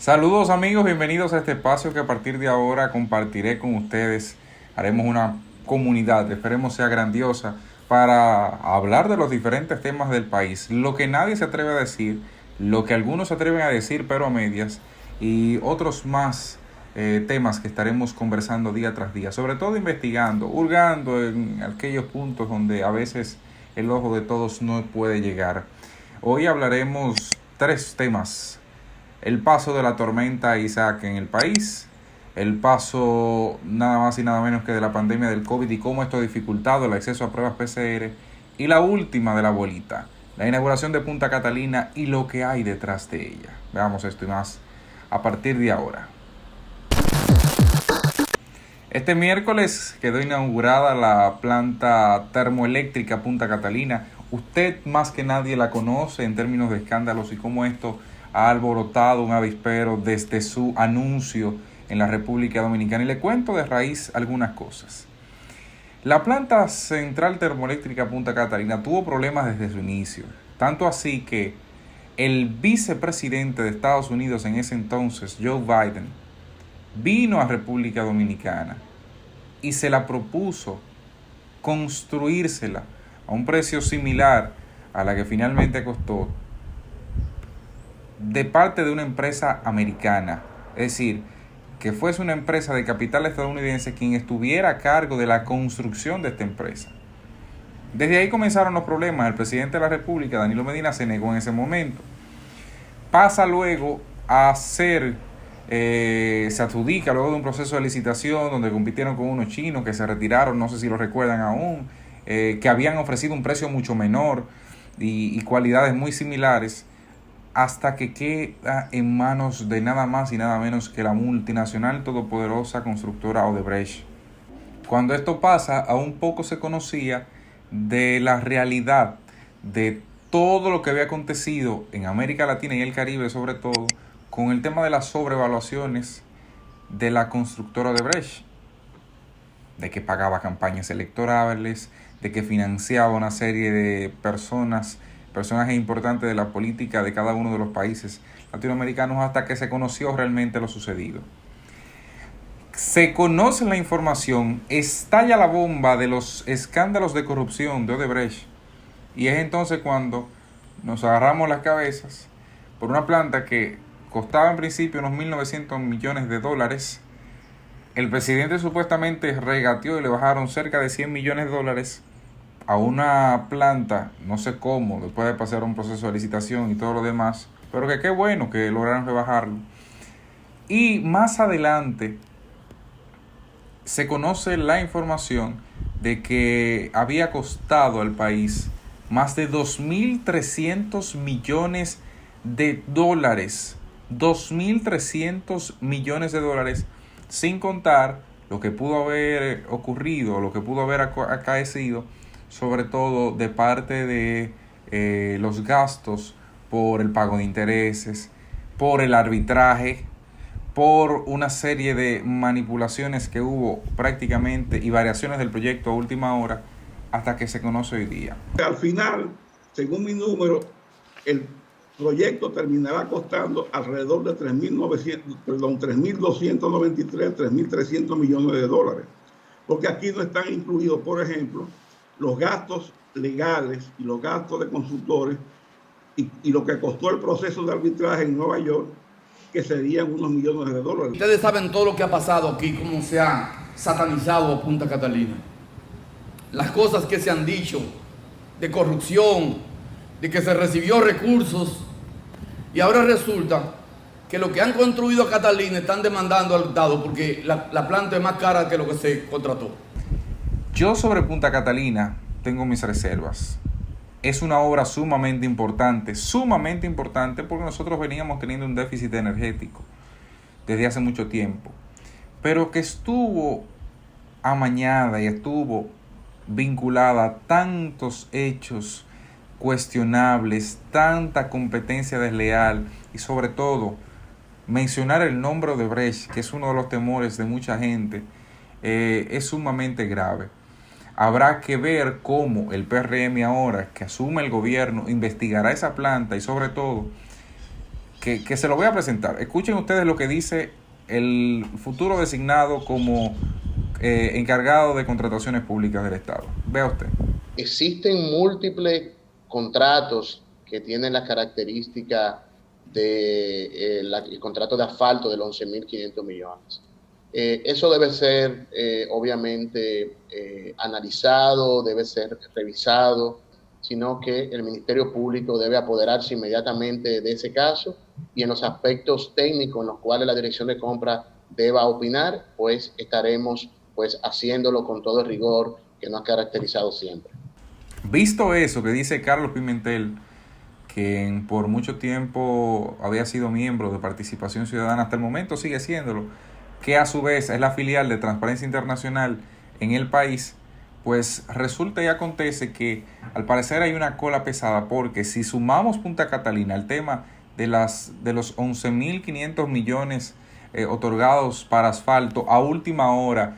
Saludos amigos, bienvenidos a este espacio que a partir de ahora compartiré con ustedes. Haremos una comunidad, esperemos sea grandiosa, para hablar de los diferentes temas del país. Lo que nadie se atreve a decir, lo que algunos se atreven a decir pero a medias, y otros más temas que estaremos conversando día tras día. Sobre todo investigando, hurgando en aquellos puntos donde a veces el ojo de todos no puede llegar. Hoy hablaremos tres temas: el paso de la tormenta Isaac en el país, el paso nada más y nada menos que de la pandemia del COVID y cómo esto ha dificultado el acceso a pruebas PCR, y la última de la bolita, la inauguración de Punta Catalina y lo que hay detrás de ella. Veamos esto y más a partir de ahora. Este miércoles quedó inaugurada la planta termoeléctrica Punta Catalina. Usted más que nadie la conoce en términos de escándalos y cómo esto ha alborotado un avispero desde su anuncio en la República Dominicana. Y le cuento de raíz algunas cosas. La planta central termoeléctrica Punta Catalina tuvo problemas desde su inicio. Tanto así que el vicepresidente de Estados Unidos en ese entonces, Joe Biden, vino a República Dominicana y se la propuso construírsela a un precio similar a la que finalmente costó, de parte de una empresa americana. Es decir, que fuese una empresa de capital estadounidense quien estuviera a cargo de la construcción de esta empresa. Desde ahí comenzaron los problemas. El presidente de la República, Danilo Medina, se negó en ese momento. Pasa luego a ser, se adjudica luego de un proceso de licitación donde compitieron con unos chinos que se retiraron, no sé si lo recuerdan aún, que habían ofrecido un precio mucho menor y cualidades muy similares, hasta que queda en manos de nada más y nada menos que la multinacional todopoderosa constructora Odebrecht. Cuando esto pasa, aún poco se conocía de la realidad de todo lo que había acontecido en América Latina y el Caribe, sobre todo con el tema de las sobrevaluaciones de la constructora Odebrecht, de que pagaba campañas electorales, de que financiaba una serie de personajes importantes de la política de cada uno de los países latinoamericanos, hasta que se conoció realmente lo sucedido. Se conoce la información, estalla la bomba de los escándalos de corrupción de Odebrecht, y es entonces cuando nos agarramos las cabezas por una planta que costaba en principio unos 1.900 millones de dólares. El presidente supuestamente regateó y le bajaron cerca de 100 millones de dólares a una planta, no sé cómo, después de pasar un proceso de licitación y todo lo demás, pero que qué bueno que lograron rebajarlo. Y más adelante se conoce la información de que había costado al país más de 2.300 millones de dólares. 2.300 millones de dólares, sin contar lo que pudo haber ocurrido, lo que pudo haber acaecido, sobre todo de parte de los gastos por el pago de intereses, por el arbitraje, por una serie de manipulaciones que hubo prácticamente y variaciones del proyecto a última hora, hasta que se conoce hoy día. Al final, según mi número, el proyecto terminará costando alrededor de 3.293, 3.300 millones de dólares. Porque aquí no están incluidos, por ejemplo, los gastos legales y los gastos de consultores y lo que costó el proceso de arbitraje en Nueva York, que serían unos millones de dólares. Ustedes saben todo lo que ha pasado aquí, cómo se ha satanizado Punta Catalina. Las cosas que se han dicho de corrupción, de que se recibió recursos, y ahora resulta que lo que han construido a Catalina están demandando al Estado porque la planta es más cara que lo que se contrató. Yo sobre Punta Catalina tengo mis reservas. Es una obra sumamente importante porque nosotros veníamos teniendo un déficit energético desde hace mucho tiempo, pero que estuvo amañada y estuvo vinculada a tantos hechos cuestionables, tanta competencia desleal y sobre todo mencionar el nombre de Odebrecht, que es uno de los temores de mucha gente, es sumamente grave. Habrá que ver cómo el PRM ahora, que asume el gobierno, investigará esa planta y sobre todo que se lo voy a presentar. Escuchen ustedes lo que dice el futuro designado como encargado de contrataciones públicas del Estado. Vea usted. Existen múltiples contratos que tienen la característica de el contrato de asfalto de los 11.500 millones. Eso debe ser obviamente analizado, debe ser revisado, sino que el Ministerio Público debe apoderarse inmediatamente de ese caso y en los aspectos técnicos en los cuales la Dirección de Compra deba opinar, pues estaremos pues haciéndolo con todo el rigor que nos ha caracterizado siempre. Visto eso que dice Carlos Pimentel, que por mucho tiempo había sido miembro de Participación Ciudadana, hasta el momento sigue siéndolo, que a su vez es la filial de Transparencia Internacional en el país, pues resulta y acontece que al parecer hay una cola pesada, porque si sumamos Punta Catalina al tema de los 11.500 millones otorgados para asfalto a última hora,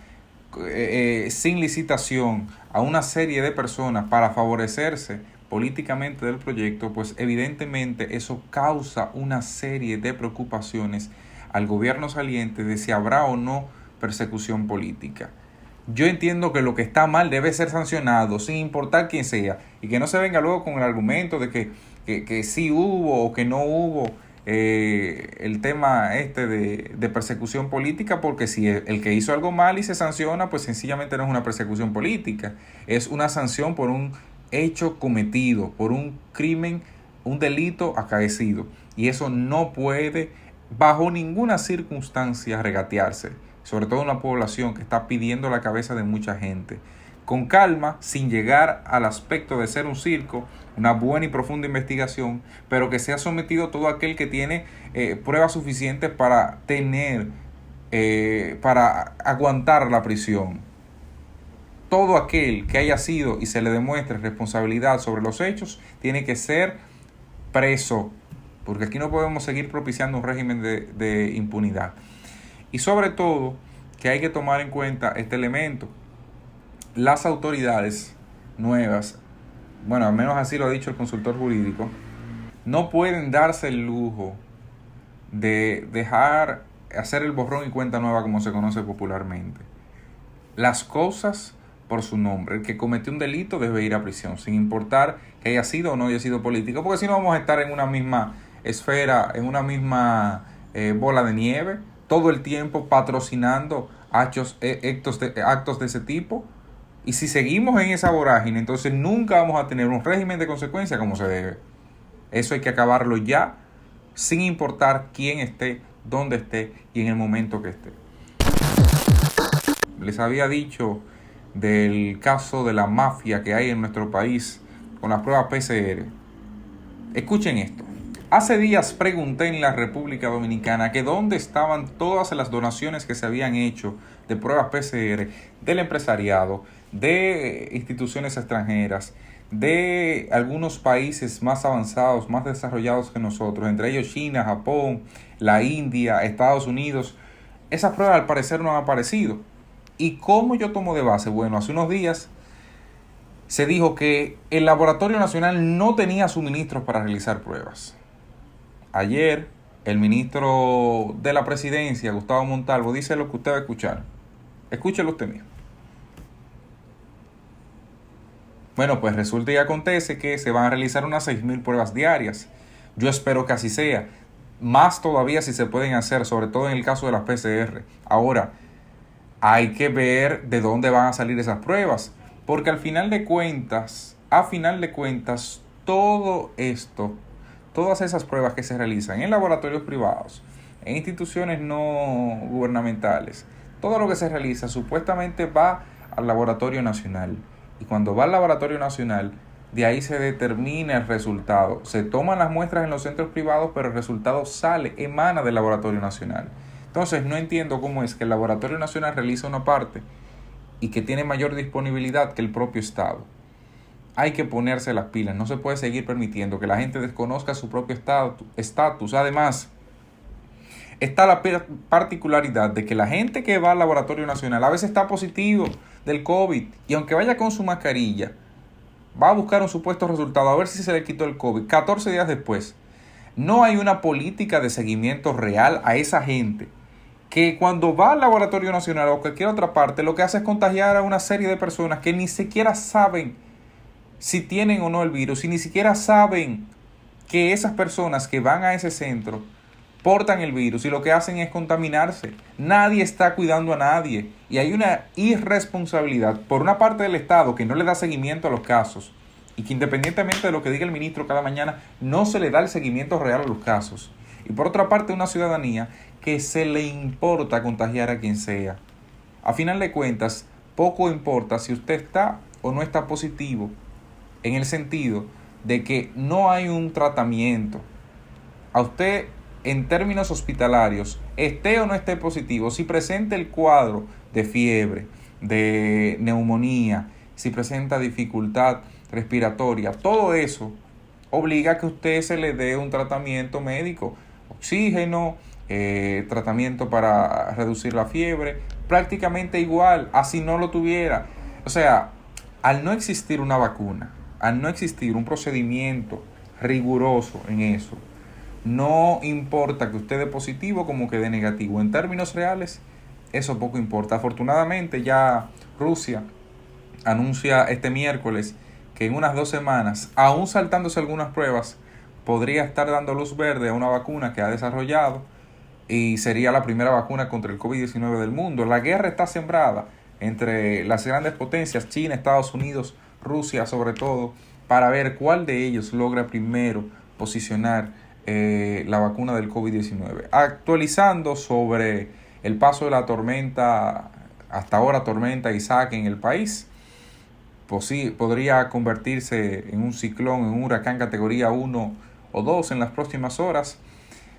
sin licitación, a una serie de personas para favorecerse políticamente del proyecto, pues evidentemente eso causa una serie de preocupaciones al gobierno saliente de si habrá o no persecución política. Yo entiendo que lo que está mal debe ser sancionado sin importar quién sea, y que no se venga luego con el argumento de que sí hubo o que no hubo el tema de persecución política, porque si el que hizo algo mal y se sanciona, pues sencillamente no es una persecución política, es una sanción por un hecho cometido, por un crimen, un delito acaecido, y eso no puede bajo ninguna circunstancia regatearse, sobre todo en una población que está pidiendo la cabeza de mucha gente. Con calma, sin llegar al aspecto de ser un circo, una buena y profunda investigación, pero que sea sometido todo aquel que tiene pruebas suficientes para para aguantar la prisión. Todo aquel que haya sido y se le demuestre responsabilidad sobre los hechos tiene que ser preso, porque aquí no podemos seguir propiciando un régimen de impunidad. Y sobre todo que hay que tomar en cuenta este elemento. Las autoridades nuevas, bueno, al menos así lo ha dicho el consultor jurídico, no pueden darse el lujo de hacer el borrón y cuenta nueva, como se conoce popularmente. Las cosas por su nombre. El que cometió un delito debe ir a prisión, sin importar que haya sido o no haya sido político, porque si no vamos a estar en una misma esfera, en una misma bola de nieve, todo el tiempo patrocinando actos de ese tipo. Y si seguimos en esa vorágine, entonces nunca vamos a tener un régimen de consecuencia como se debe. Eso hay que acabarlo ya, sin importar quién esté, dónde esté y en el momento que esté. Les había dicho del caso de la mafia que hay en nuestro país con las pruebas PCR. Escuchen esto. Hace días pregunté en la República Dominicana que dónde estaban todas las donaciones que se habían hecho de pruebas PCR del empresariado, de instituciones extranjeras, de algunos países más avanzados, más desarrollados que nosotros, entre ellos China, Japón, la India, Estados Unidos. Esas pruebas al parecer no han aparecido. ¿Y cómo yo tomo de base? Bueno, hace unos días se dijo que el Laboratorio Nacional no tenía suministros para realizar pruebas. Ayer, el ministro de la Presidencia, Gustavo Montalvo, dice lo que usted va a escuchar. Escúchelo usted mismo. Bueno, pues resulta y acontece que se van a realizar unas 6.000 pruebas diarias. Yo espero que así sea. Más todavía si se pueden hacer, sobre todo en el caso de las PCR. Ahora, hay que ver de dónde van a salir esas pruebas, porque al final de cuentas, todo esto, todas esas pruebas que se realizan en laboratorios privados, en instituciones no gubernamentales, todo lo que se realiza supuestamente va al Laboratorio Nacional, y cuando va al Laboratorio Nacional, de ahí se determina el resultado. Se toman las muestras en los centros privados, pero el resultado emana del Laboratorio Nacional. Entonces no entiendo cómo es que el Laboratorio Nacional realiza una parte y que tiene mayor disponibilidad que el propio Estado. Hay que ponerse las pilas, no se puede seguir permitiendo que la gente desconozca su propio estatus. Además, está la particularidad de que la gente que va al Laboratorio Nacional a veces está positivo del COVID y aunque vaya con su mascarilla, va a buscar un supuesto resultado a ver si se le quitó el COVID 14 días después. No hay una política de seguimiento real a esa gente que cuando va al laboratorio nacional o cualquier otra parte, lo que hace es contagiar a una serie de personas que ni siquiera saben si tienen o no el virus y ni siquiera saben que esas personas que van a ese centro portan el virus y lo que hacen es contaminarse. Nadie está cuidando a nadie y hay una irresponsabilidad por una parte del Estado que no le da seguimiento a los casos y que independientemente de lo que diga el ministro cada mañana, no se le da el seguimiento real a los casos. Y por otra parte, una ciudadanía que se le importa contagiar a quien sea. A final de cuentas, poco importa si usted está o no está positivo, en el sentido de que no hay un tratamiento. A usted, en términos hospitalarios, esté o no esté positivo, si presenta el cuadro de fiebre, de neumonía, si presenta dificultad respiratoria, todo eso obliga a que usted se le dé un tratamiento médico, oxígeno, tratamiento para reducir la fiebre, prácticamente igual, así no lo tuviera. O sea, al no existir una vacuna, al no existir un procedimiento riguroso en eso, no importa que usted dé positivo como que dé negativo. En términos reales, eso poco importa. Afortunadamente ya Rusia anuncia este miércoles que en unas 2 semanas, aún saltándose algunas pruebas, podría estar dando luz verde a una vacuna que ha desarrollado y sería la primera vacuna contra el COVID-19 del mundo. La guerra está sembrada entre las grandes potencias, China, Estados Unidos, Rusia sobre todo, para ver cuál de ellos logra primero posicionar la vacuna del COVID-19. Actualizando sobre el paso de la tormenta, hasta ahora tormenta Isaac en el país, podría convertirse en un ciclón, en un huracán categoría 1 o 2 en las próximas horas.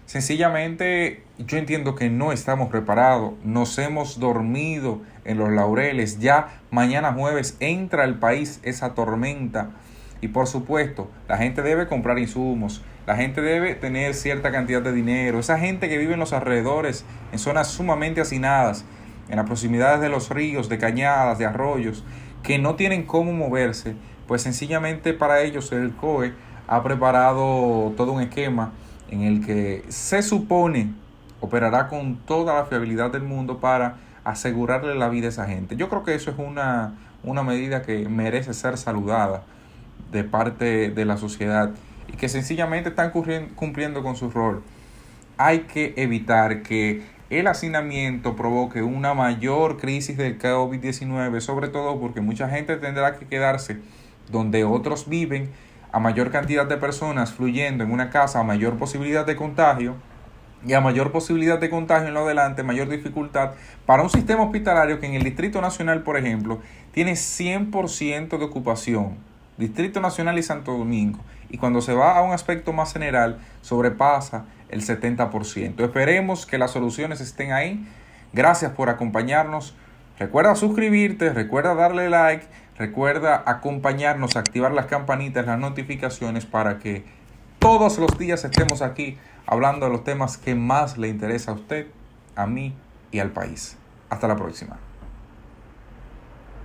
Sencillamente yo entiendo que no estamos preparados, nos hemos dormido en los laureles. Ya mañana jueves entra al país esa tormenta y por supuesto la gente debe comprar insumos, la gente debe tener cierta cantidad de dinero. Esa gente que vive en los alrededores, en zonas sumamente hacinadas, en las proximidades de los ríos, de cañadas, de arroyos, que no tienen cómo moverse, pues sencillamente para ellos el COE ha preparado todo un esquema en el que se supone operará con toda la fiabilidad del mundo para asegurarle la vida a esa gente. Yo creo que eso es una medida que merece ser saludada de parte de la sociedad y que sencillamente están cumpliendo con su rol. Hay que evitar que el hacinamiento provoque una mayor crisis del COVID-19, sobre todo porque mucha gente tendrá que quedarse donde otros viven, a mayor cantidad de personas fluyendo en una casa, a mayor posibilidad de contagio, y a mayor posibilidad de contagio en lo adelante, mayor dificultad para un sistema hospitalario que en el Distrito Nacional, por ejemplo, tiene 100% de ocupación, Distrito Nacional y Santo Domingo, y cuando se va a un aspecto más general, sobrepasa el 70%. Esperemos que las soluciones estén ahí. Gracias por acompañarnos. Recuerda suscribirte, recuerda darle like, recuerda acompañarnos, activar las campanitas, las notificaciones para que todos los días estemos aquí hablando de los temas que más le interesa a usted, a mí y al país. Hasta la próxima.